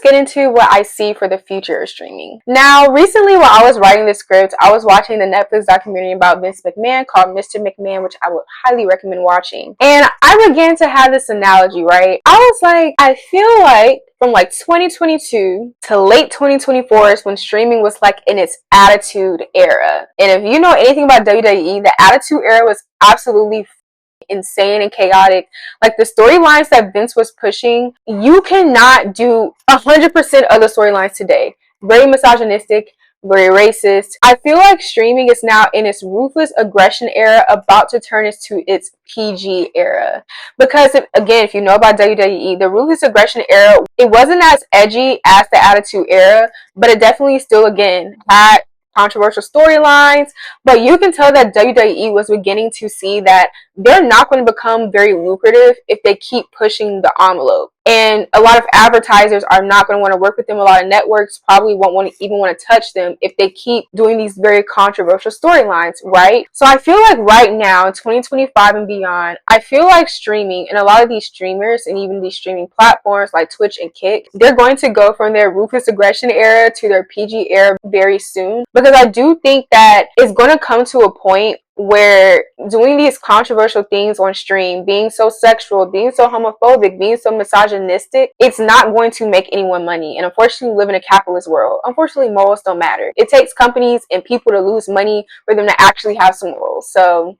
get into what I see for the future of streaming. Now, recently while I was writing this script, I was watching the Netflix documentary about Vince McMahon called Mr. McMahon, which I would highly recommend watching. And I began to have this analogy, right? I was like, I feel like from like 2022 to late 2024 is when streaming was like in its attitude era. And if you know anything about WWE, the attitude era was absolutely insane and chaotic. Like the storylines that Vince was pushing, you cannot do 100% of the storylines today. Very misogynistic, very racist. I feel like streaming is now in its ruthless aggression era, about to turn into its PG era. Because if you know about WWE, the ruthless aggression era, it wasn't as edgy as the attitude era, but it definitely still again had controversial storylines. But you can tell that WWE was beginning to see that they're not going to become very lucrative if they keep pushing the envelope. And a lot of advertisers are not going to want to work with them. A lot of networks probably won't even want to touch them if they keep doing these very controversial storylines, right? So I feel like right now, 2025 and beyond, I feel like streaming and a lot of these streamers and even these streaming platforms like Twitch and Kick, they're going to go from their ruthless aggression era to their PG era very soon. Because I do think that it's going to come to a point where doing these controversial things on stream, being so sexual, being so homophobic, being so misogynistic, it's not going to make anyone money. And unfortunately, we live in a capitalist world. Unfortunately, morals don't matter. It takes companies and people to lose money for them to actually have some morals. So